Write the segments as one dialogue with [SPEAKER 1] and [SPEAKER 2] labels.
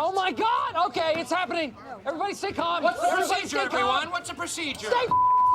[SPEAKER 1] Oh my God! Okay, it's happening. Everybody stay calm.
[SPEAKER 2] What's the
[SPEAKER 1] Everybody
[SPEAKER 2] procedure,
[SPEAKER 1] stay
[SPEAKER 2] everyone?
[SPEAKER 1] calm.
[SPEAKER 2] What's the procedure?
[SPEAKER 1] Stay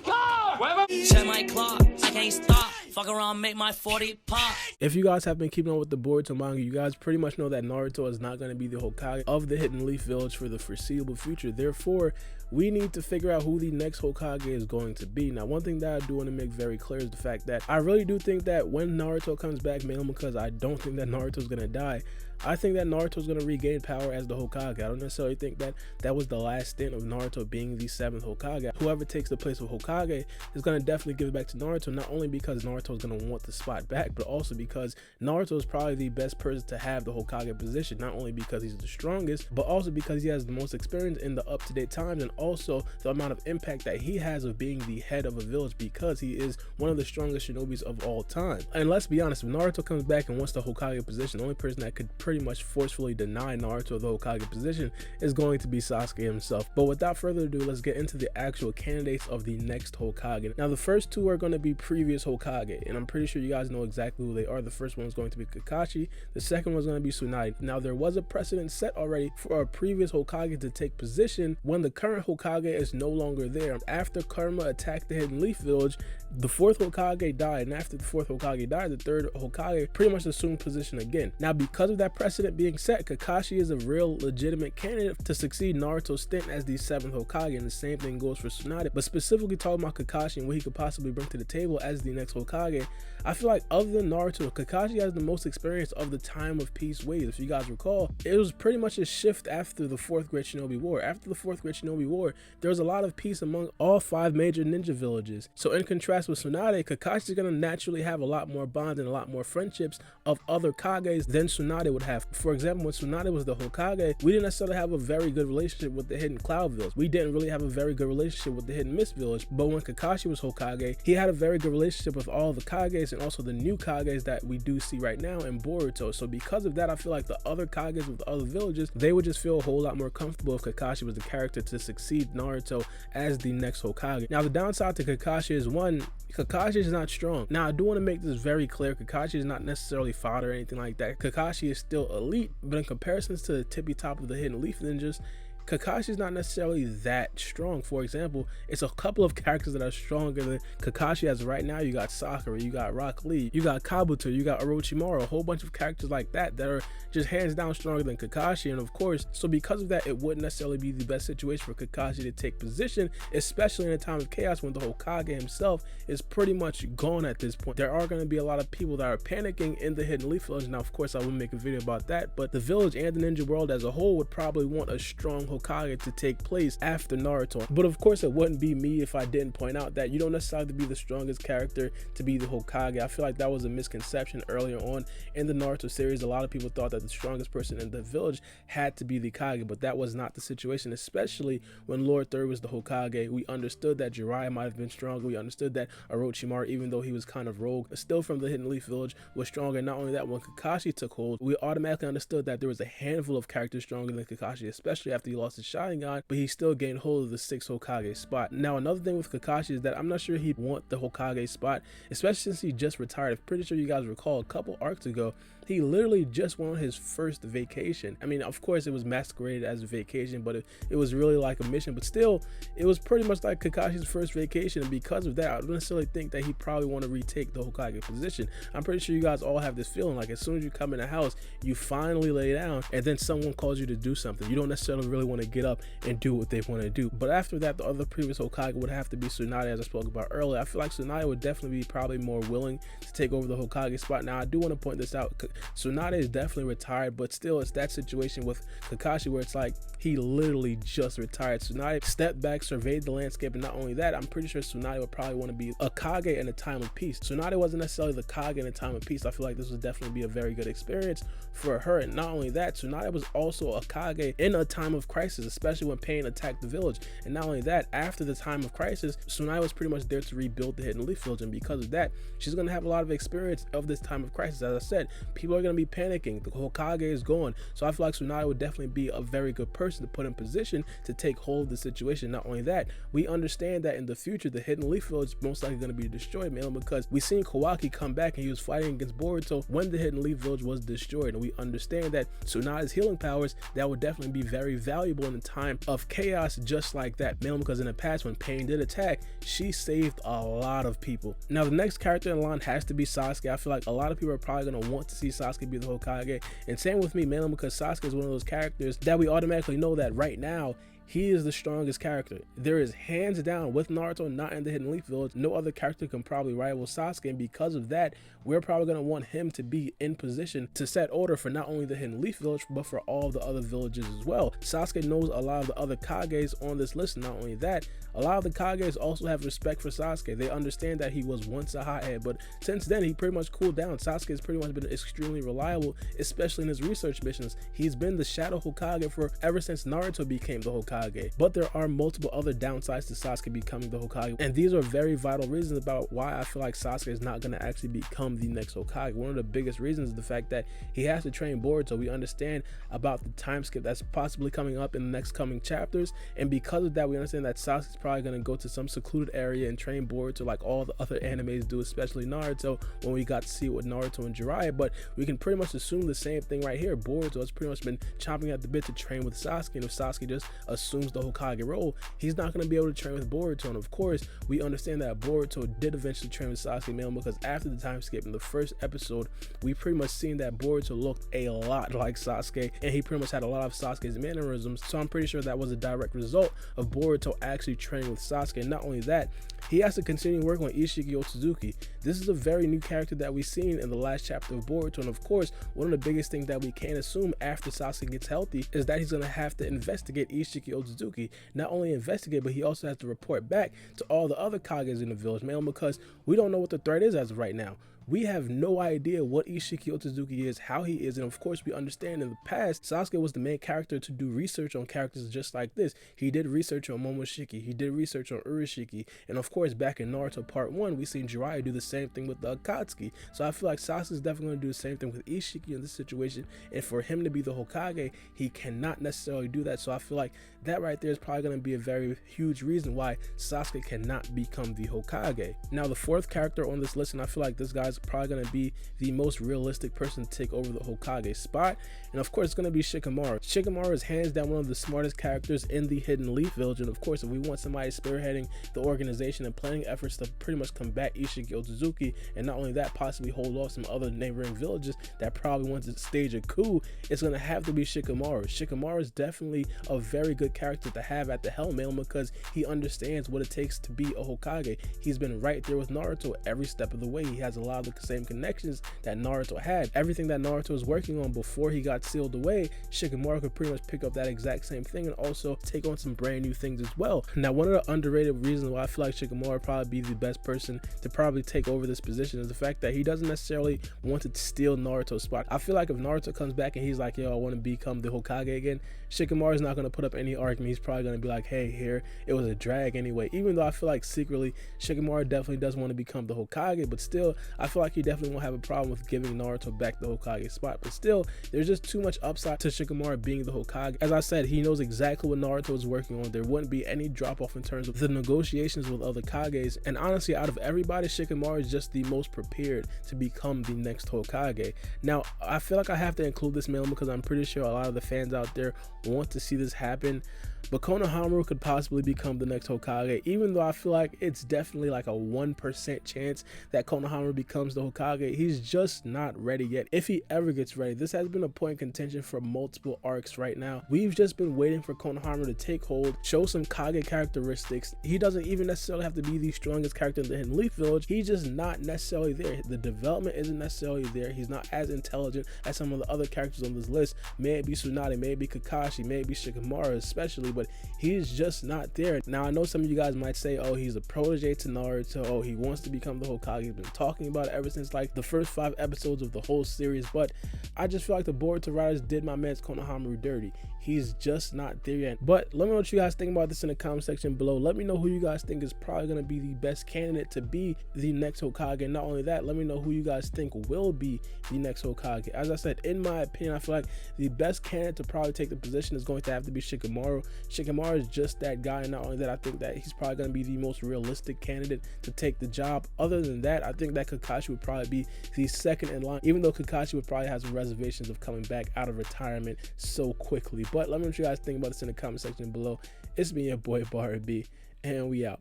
[SPEAKER 1] calm.
[SPEAKER 3] Check my clock, I can't stop. Fuck around, make my 40 pop.
[SPEAKER 4] If you guys have been keeping on with the Boruto manga, you guys pretty much know that Naruto is not going to be the Hokage of the Hidden Leaf Village for the foreseeable future. Therefore, we need to figure out who the next Hokage is going to be. Now, one thing that I do want to make very clear is the fact that I really do think that when Naruto comes back, mainly because I don't think that Naruto's going to die, I think that Naruto's going to regain power as the Hokage. I don't necessarily think that that was the last stint of Naruto being the 7th Hokage. Whoever takes the place of Hokage is going to definitely give it back to Naruto, not only because Naruto's going to want the spot back, but also because Naruto is probably the best person to have the Hokage position, not only because he's the strongest, but also because he has the most experience in the up-to-date times, and also the amount of impact that he has of being the head of a village, because he is one of the strongest shinobis of all time. And let's be honest, if Naruto comes back and wants the Hokage position, the only person that could pretty much forcefully deny Naruto the Hokage position is going to be Sasuke himself. But without further ado, let's get into the actual candidates of the next Hokage. Now, the first two are going to be previous Hokage, and I'm pretty sure you guys know exactly who they are. The first one is going to be Kakashi. The second one is going to be Tsunade. Now, there was a precedent set already for a previous Hokage to take position when the current Hokage is no longer there. After Karma attacked the Hidden Leaf Village, the 4th Hokage died, and after the 4th Hokage died, the 3rd Hokage pretty much assumed position again. Now, because of that precedent being set, Kakashi is a real legitimate candidate to succeed Naruto's stint as the 7th Hokage, and the same thing goes for Tsunade. But specifically talking about Kakashi and what he could possibly bring to the table as the next Hokage, I feel like other than Naruto, Kakashi has the most experience of the time of peace ways. If you guys recall, it was pretty much a shift after the 4th Great Shinobi War. After the 4th Great Shinobi War, there was a lot of peace among all 5 major ninja villages. So in contrast with Tsunade, Kakashi is going to naturally have a lot more bonds and a lot more friendships of other Kages than Tsunade would have. For example, when Tsunade was the Hokage, we didn't necessarily have a very good relationship with the Hidden Cloud Village. We didn't really have a very good relationship with the Hidden Mist Village. But when Kakashi was Hokage, he had a very good relationship with all the Kages and also the new Kages that we do see right now in Boruto. So because of that, I feel like the other Kages with the other villages, they would just feel a whole lot more comfortable if Kakashi was the character to succeed Naruto as the next Hokage. Now, the downside to Kakashi is, one, Kakashi is not strong. Now, I do want to make this very clear. Kakashi is not necessarily fodder or anything like that. Kakashi is still elite, but in comparisons to the tippy top of the Hidden Leaf Ninjas, Kakashi is not necessarily that strong. For example, it's a couple of characters that are stronger than Kakashi as right now. You got Sakura, you got Rock Lee, you got Kabuto, you got Orochimaru, a whole bunch of characters like that that are just hands down stronger than Kakashi. And of course, so because of that, it wouldn't necessarily be the best situation for Kakashi to take position, especially in a time of chaos when the Hokage himself is pretty much gone at this point. There are going to be a lot of people that are panicking in the Hidden Leaf Village. Now, of course, I will make a video about that, but the village and the ninja world as a whole would probably want a strong Hokage to take place after Naruto. But of course, it wouldn't be me if I didn't point out that you don't necessarily have to be the strongest character to be the Hokage. I feel like that was a misconception earlier on in the Naruto series. A lot of people thought that the strongest person in the village had to be the Kage, but that was not the situation, especially when Lord Third was the Hokage. We understood that Jiraiya might have been stronger. We understood that Orochimaru, even though he was kind of rogue, still from the Hidden Leaf Village, was stronger. Not only that, when Kakashi took hold, we automatically understood that there was a handful of characters stronger than Kakashi, especially after he lost his Sharingan, but he still gained hold of the 6th Hokage spot. Now, another thing with Kakashi is that I'm not sure he'd want the Hokage spot, especially since he just retired. I'm pretty sure you guys recall a couple arcs ago, he literally just went on his first vacation. I mean, of course, it was masqueraded as a vacation, but it was really like a mission. But still, it was pretty much like Kakashi's first vacation. And because of that, I don't necessarily think that he probably want to retake the Hokage position. I'm pretty sure you guys all have this feeling like as soon as you come in the house, you finally lay down and then someone calls you to do something. You don't necessarily really want to get up and do what they want to do. But after that, the other previous Hokage would have to be Tsunade, as I spoke about earlier. I feel like Tsunade would definitely be probably more willing to take over the Hokage spot. Now, I do want to point this out. Tsunade is definitely retired, but still it's that situation with Kakashi where it's like he literally just retired. Tsunade stepped back, surveyed the landscape, and not only that, I'm pretty sure Tsunade would probably want to be a Kage in a time of peace. Tsunade wasn't necessarily the Kage in a time of peace. I feel like this would definitely be a very good experience for her. And not only that, Tsunade was also a Kage in a time of crisis. crisis, especially when Pain attacked the village. And not only that, after the time of crisis, Tsunade was pretty much there to rebuild the Hidden Leaf Village, and because of that, she's going to have a lot of experience of this time of crisis. As I said, people are going to be panicking. The Hokage is gone, so I feel like Tsunade would definitely be a very good person to put in position to take hold of the situation. Not only that, we understand that in the future, the Hidden Leaf Village is most likely going to be destroyed, mainly because we seen Kawaki come back and he was fighting against Boruto when the Hidden Leaf Village was destroyed, and we understand that Tsunade's healing powers, that would definitely be very valuable in a time of chaos just like that, mainly because in the past when Pain did attack, she saved a lot of people. Now the next character in line has to be Sasuke. I feel like a lot of people are probably going to want to see Sasuke be the Hokage, and same with me, mainly because Sasuke is one of those characters that we automatically know that right now he is the strongest character. There is hands down, with Naruto not in the Hidden Leaf Village, no other character can probably rival Sasuke, and because of that, we're probably going to want him to be in position to set order for not only the Hidden Leaf Village, but for all the other villages as well. Sasuke knows a lot of the other Kages on this list. Not only that, a lot of the Kages also have respect for Sasuke. They understand that he was once a hothead, but since then he pretty much cooled down. Sasuke has pretty much been extremely reliable, especially in his research missions. He's been the Shadow Hokage for ever since Naruto became the Hokage. But there are multiple other downsides to Sasuke becoming the Hokage, and these are very vital reasons about why I feel like Sasuke is not going to actually become the next Hokage. One of the biggest reasons is the fact that he has to train Boruto. We understand about the time skip that's possibly coming up in the next coming chapters, and because of that, we understand that Sasuke is probably going to go to some secluded area and train Boruto like all the other animes do, especially Naruto, when we got to see it with Naruto and Jiraiya. But we can pretty much assume the same thing right here. Boruto has pretty much been chomping at the bit to train with Sasuke, and if Sasuke just assumes the Hokage role, he's not going to be able to train with Boruto. And of course, we understand that Boruto did eventually train with Sasuke, mainly because after the time skip in the first episode, we pretty much seen that Boruto looked a lot like Sasuke, and he pretty much had a lot of Sasuke's mannerisms, so I'm pretty sure that was a direct result of Boruto actually training with Sasuke. And not only that, he has to continue working on Isshiki Otsutsuki. This is a very new character that we've seen in the last chapter of Boruto, and of course, one of the biggest things that we can assume after Sasuke gets healthy is that he's going to have to investigate Isshiki Otsutsuki. Not only investigate, but he also has to report back to all the other Kages in the village, mainly because we don't know what the threat is as of right now. We have no idea what Isshiki Otsutsuki is, how he is, and of course we understand in the past, Sasuke was the main character to do research on characters just like this. He did research on Momoshiki, he did research on Urashiki, and of course back in Naruto Part 1, we seen Jiraiya do the same thing with the Akatsuki. So I feel like Sasuke is definitely going to do the same thing with Isshiki in this situation, and for him to be the Hokage, he cannot necessarily do that. So I feel like that right there is probably going to be a very huge reason why Sasuke cannot become the Hokage. Now the fourth character on this list, and I feel like this guy's probably going to be the most realistic person to take over the Hokage spot, and of course it's going to be Shikamaru. Shikamaru is hands down one of the smartest characters in the Hidden Leaf Village, and of course if we want somebody spearheading the organization and planning efforts to pretty much combat Isshiki Otsutsuki, and not only that, possibly hold off some other neighboring villages that probably want to stage a coup, it's going to have to be Shikamaru. Shikamaru is definitely a very good character to have at the helm, because he understands what it takes to be a Hokage. He's been right there with Naruto every step of the way. He has a lot of the same connections that Naruto had. Everything that Naruto was working on before he got sealed away, Shikamaru could pretty much pick up that exact same thing and also take on some brand new things as well. Now one of the underrated reasons why I feel like Shikamaru would probably be the best person to probably take over this position is the fact that he doesn't necessarily want to steal Naruto's spot. I feel like if Naruto comes back and he's like, yo, I want to become the Hokage again, Shikamaru is not going to put up any argument. He's probably going to be like, hey, here, it was a drag anyway. Even though I feel like secretly Shikamaru definitely does want to become the Hokage, but still I feel like he definitely won't have a problem with giving Naruto back the Hokage spot. But still, there's just too much upside to Shikamaru being the Hokage. As I said, he knows exactly what Naruto is working on. There wouldn't be any drop off in terms of the negotiations with other Kages, and honestly, out of everybody, Shikamaru is just the most prepared to become the next Hokage. Now I feel like I have to include this mainly because I'm pretty sure a lot of the fans out there want to see this happen, but Konohamaru could possibly become the next Hokage, even though I feel like it's definitely like a 1% chance that Konohamaru becomes the Hokage. He's just not ready yet. If he ever gets ready, this has been a point of contention for multiple arcs right now. We've just been waiting for Konohamaru to take hold, show some Kage characteristics. He doesn't even necessarily have to be the strongest character in the Hidden Leaf Village. He's just not necessarily there. The development isn't necessarily there. He's not as intelligent as some of the other characters on this list. May it be Tsunade, may it be Kakashi, may it be Shikamaru especially, but he's just not there. Now I know some of you guys might say, oh, he's a protege to Naruto, oh, he wants to become the Hokage, he's been talking about it ever since like the first 5 episodes of the whole series, but I just feel like the Boruto writers did my man's Konohamaru dirty. He's just not there yet. But let me know what you guys think about this in the comment section below. Let me know who you guys think is probably going to be the best candidate to be the next Hokage. And not only that, let me know who you guys think will be the next Hokage. As I said, in my opinion, I feel like the best candidate to probably take the position is going to have to be Shikamaru. Shikamaru is just that guy. And not only that, I think that he's probably going to be the most realistic candidate to take the job. Other than that, I think that Kakashi would probably be the second in line, even though Kakashi would probably have some reservations of coming back out of retirement so quickly. But let me know what you guys think about this in the comment section below. It's me, your boy Baara B, and we out.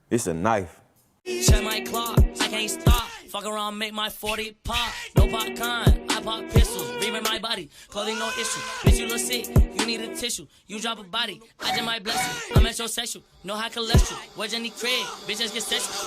[SPEAKER 2] It's a knife.
[SPEAKER 3] Check my clock, I can't stop. Fuck around, make my 40 pop. No popcorn, I pop pistols. Reaming my body, clothing no issue. Bitch, you look sick, you need a tissue. You drop a body, I just might bless you. I'm metrosexual, no high cholesterol. Where's Jenny Craig? Bitches get sexual.